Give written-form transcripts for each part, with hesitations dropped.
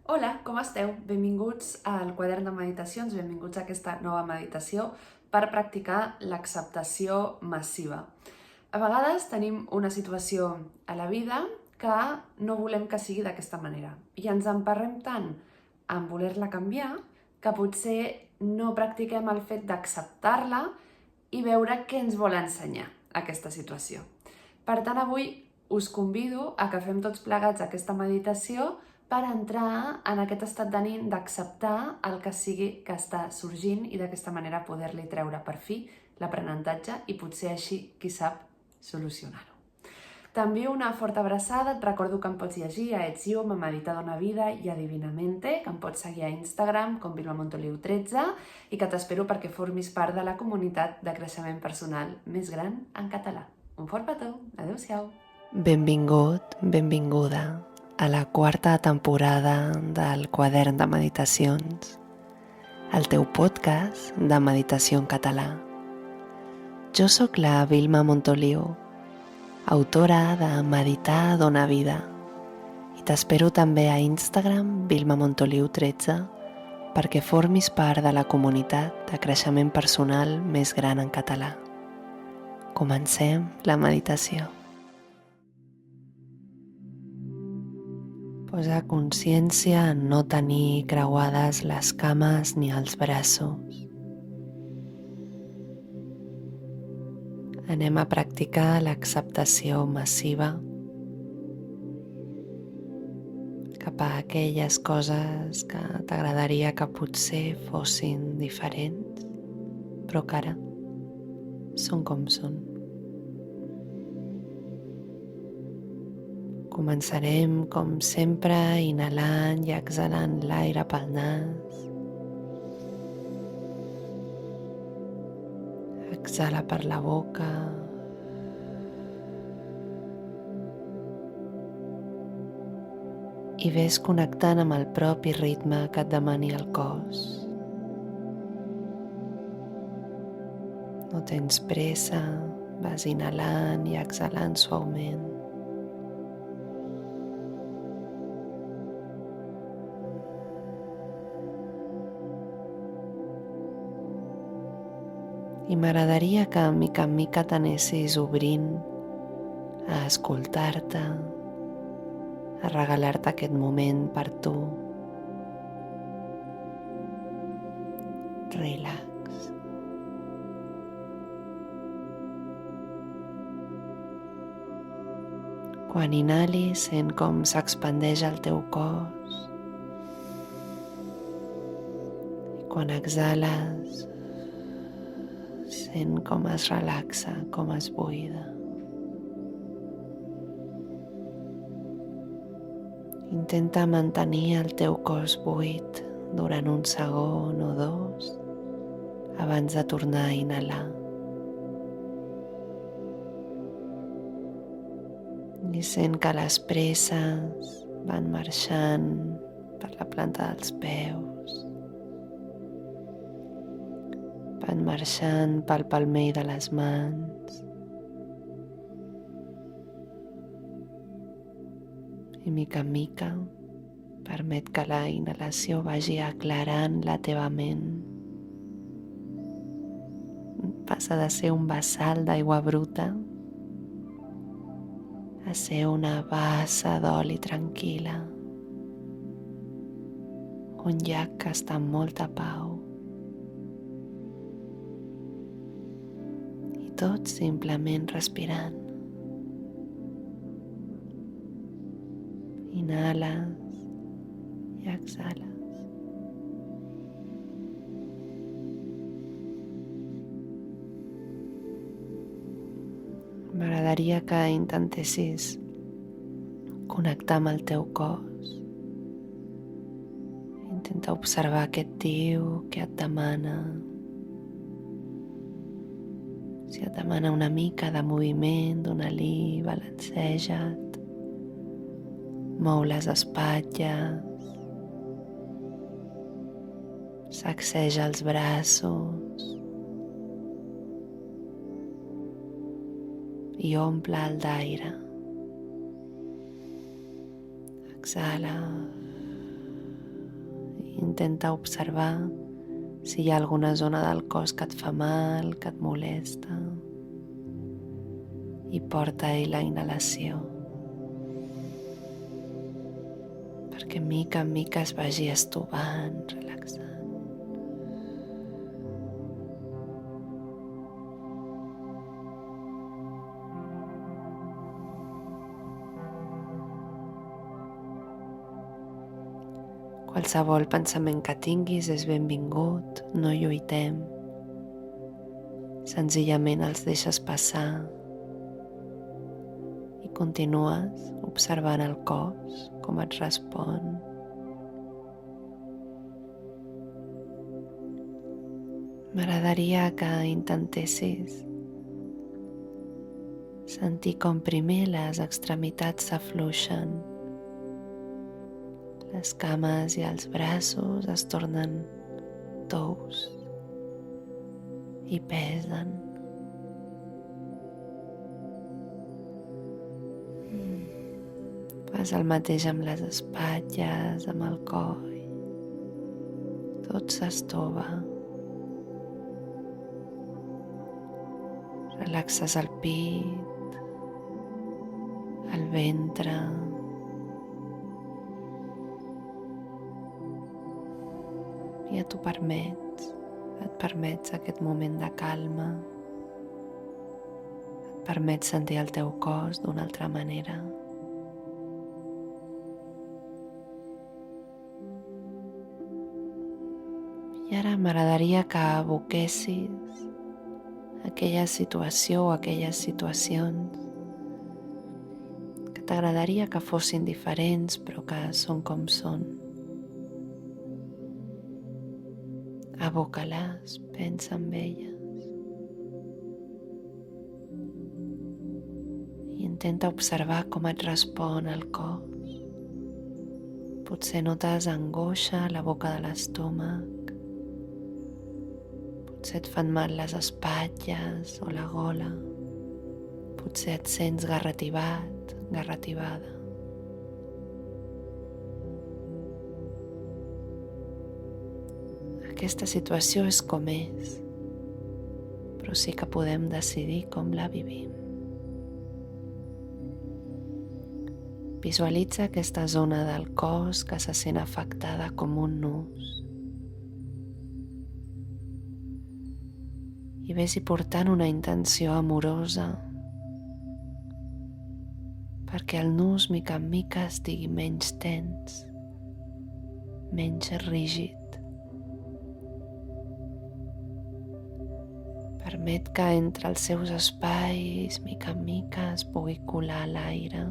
Hola, com esteu? Benvinguts al quadern de meditacions, benvinguts a aquesta nova meditació per practicar l'acceptació massiva. A vegades tenim una situació a la vida que no volem que sigui d'aquesta manera i ens emparrem tant en voler-la canviar que potser no practiquem el fet d'acceptar-la i veure què ens vol ensenyar aquesta situació. Per tant, avui us convido a que fem tots plegats aquesta meditació per entrar en aquest estat d'ànim d'acceptar el que sigui que està sorgint i d'aquesta manera poder-li treure per fi l'aprenentatge i potser així, qui sap, solucionar-ho. T'envio una forta abraçada, et recordo que em pots llegir a Ezio, a Medita Dona Vida i a Divinamente, que em pots seguir a Instagram com Vilma Montoliu 13 i que t'espero perquè formis part de la comunitat de creixement personal més gran en català. Un fort petó, adeu-siau. Benvingut, benvinguda a la quarta temporada del quadern de meditacions, el teu podcast de meditació en català. Jo sóc la Vilma Montoliu, autora de Meditar Dona Vida, i t'espero també a Instagram Vilma Montoliu 13 perquè formis part de la comunitat de creixement personal més gran en català. Comencem la meditació. Posa consciència en no tenir creuades les cames ni els braços. Anem a practicar l'acceptació massiva cap a aquelles coses que t'agradaria que potser fossin diferents, però que ara són com són. Començarem, com sempre, inhalant i exhalant l'aire pel nas. Exhala per la boca. I ves connectant amb el propi ritme que et demani el cos. No tens pressa, vas inhalant i exhalant suaument. I m'agradaria que mica en mica t'anessis obrint a escoltar-te, a regalar-te aquest moment per tu. Relax. Quan inhalis, sent com s'expandeix el teu cos. I quan exhales, sent com es relaxa, com es buida. Intenta mantenir el teu cos buit durant un segon o dos abans de tornar a inhalar. I sent que les presses van marxant per la planta dels peus, van marxant pel palmell de les mans i mica en mica permet que la inhalació vagi aclarant la teva ment. Passa de ser un bassal d'aigua bruta a ser una bassa d'oli tranquil·la, un llac que està en molta pau. I tot simplement respirant. Inhales i exhales. M'agradaria que intentessis connectar amb el teu cos. Intenta observar què et diu, què et demana. Si et demana una mica de moviment, dona-li, balanceja't. Mou les espatlles. Sacseja els braços. I omple'l d'aire. Exhala. Intenta observar si hi ha alguna zona del cos que et fa mal, que et molesta, i porta-hi la inhalació perquè mica en mica es vagi estovant, relaxant. Qualsevol pensament que tinguis és benvingut, no lluitem. Senzillament els deixes passar i continues observant el cos, com et respon. M'agradaria que intentessis sentir com primer les extremitats s'afluixen. Les cames i els braços es tornen tous i pesen. Fas el mateix amb les espatlles, amb el coll. Tot s'estova. Relaxes el pit, el ventre, i et permets aquest moment de calma, et permets sentir el teu cos d'una altra manera. I ara m'agradaria que evoquessis aquella situació o aquelles situacions que t'agradaria que fossin diferents però que són com són. Evoca-les, pensa en elles i intenta observar com et respon el cos. Potser notes angoixa a la boca de l'estómac, potser et fan mal les espatlles o la gola, potser et sents garrativat, garrativada. Aquesta situació és com és, però sí que podem decidir com la vivim. Visualitza aquesta zona del cos que se sent afectada com un nus. I ves-hi portant una intenció amorosa perquè el nus mica en mica estigui menys tens, menys rígid. Permet que entre els seus espais, mica en mica, es pugui colar l'aire.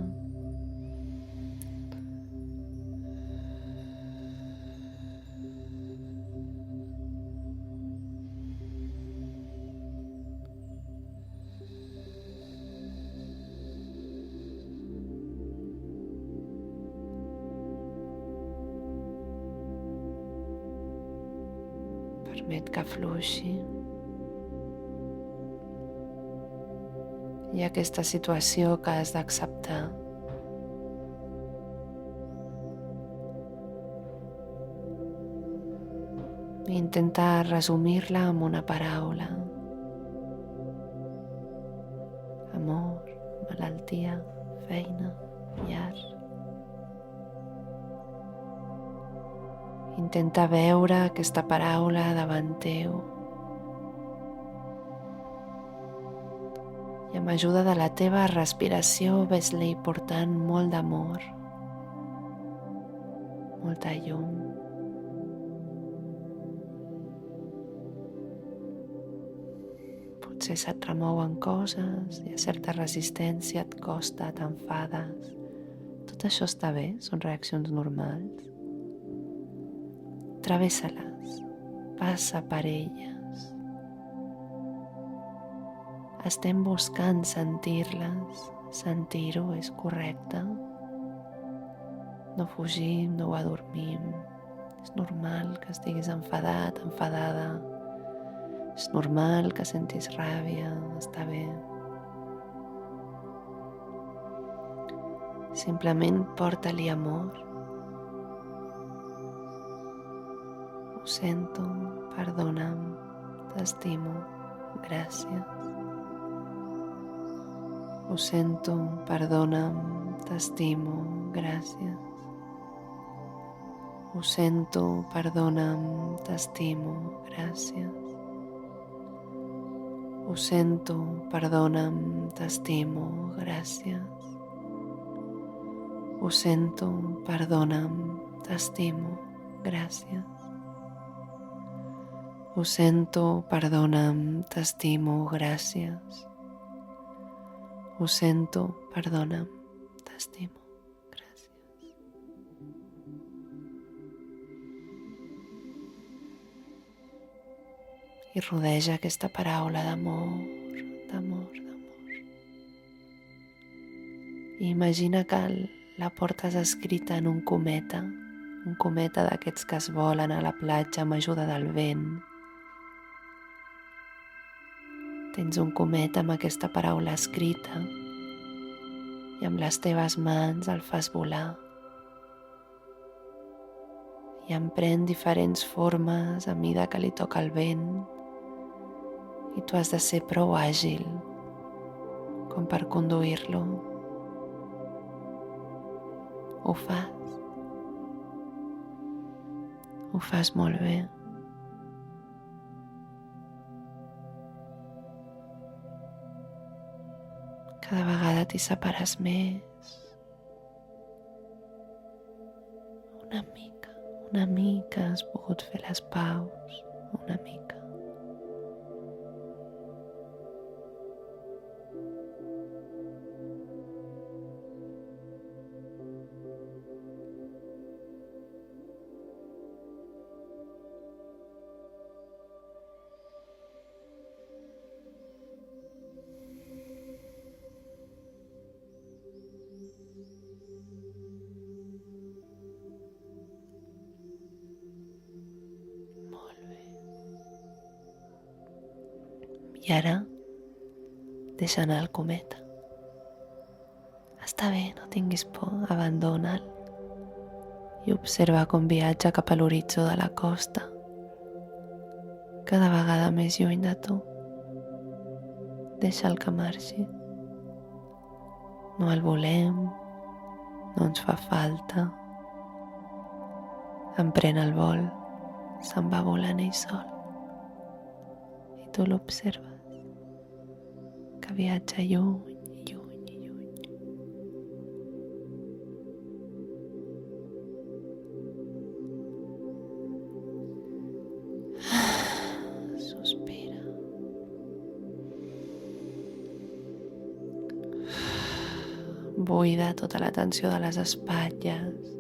Permet que afluixi. Hi ha aquesta situació que has d'acceptar. Intenta resumir-la amb una paraula. Amor, malaltia, feina, llar. Intenta veure aquesta paraula davant teu. I amb ajuda de la teva respiració ves-li portant molt d'amor, molta llum. Potser se't remouen coses, hi ha certa resistència, et costa, t'enfades. Tot això està bé, són reaccions normals. Travessa-les, passa per elles. Estem buscant sentir-les, sentir-ho és correcte. No fugim, no ho adormim. És normal que estiguis enfadat, enfadada. És normal que sentis ràbia, està bé. Simplement porta-li amor. Ho sento, perdona'm, t'estimo, gràcies. Ho sento, perdona'm, t'estimo, gràcies. Ho sento, perdona'm, t'estimo, gràcies. Ho sento, perdona'm, t'estimo, gràcies. Ho sento, perdona'm, t'estimo, gràcies. Ho sento, perdona'm, t'estimo, gràcies. Ho sento, perdona'm, t'estimo, gràcies. I rodeja aquesta paraula d'amor, d'amor, d'amor. I imagina que la portes escrita en un cometa d'aquests que es volen a la platja amb ajuda del vent. Tens un cometa amb aquesta paraula escrita i amb les teves mans el fas volar. I en pren diferents formes a mida que li toca el vent i tu has de ser prou àgil com per conduir-lo. Ho fas. Ho fas molt bé. Cada vegada t'hi separes més. Una mica has pogut fer les paus, una mica. I ara, deixa anar el cometa. Està bé, no tinguis por, abandona'l i observa com viatja cap a l'horitzó de la costa, cada vegada més lluny de tu. Deixa'l que marxi. No el volem, no ens fa falta. Emprèn el vol, se'n va volant ell sol. I tu l'observes, que viatja lluny, lluny, lluny. Sospira. Buida tota la tensió de les espatlles,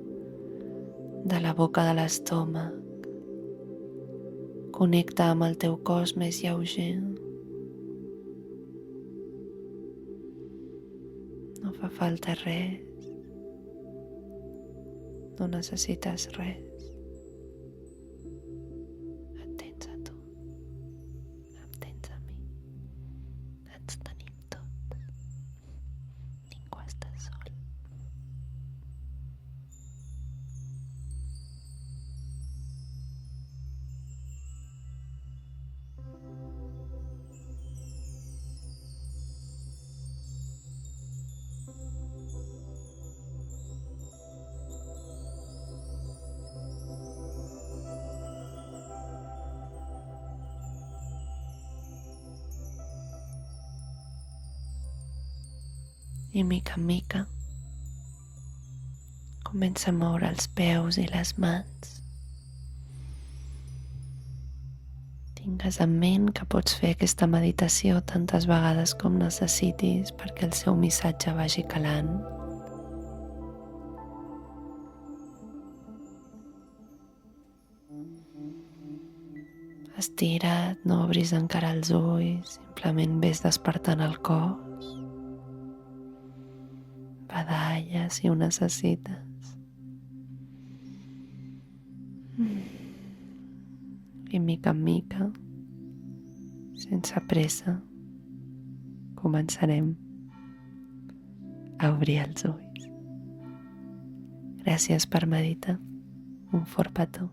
de la boca de l'estómac. Connecta amb el teu cos més lleuger. No fa falta res. No necessites res. Et tens a tu. Em tens a mi. Ens tenim tots. Ningú està sol. I mica en mica comença a moure els peus i les mans. Tingues en ment que pots fer aquesta meditació tantes vegades com necessitis perquè el seu missatge vagi calant. Estira't, no obris encara els ulls, simplement ves despertant el cos. Badalla si ho necessites. I mica en mica, sense pressa, començarem a obrir els ulls. Gràcies per meditar. Un fort petó.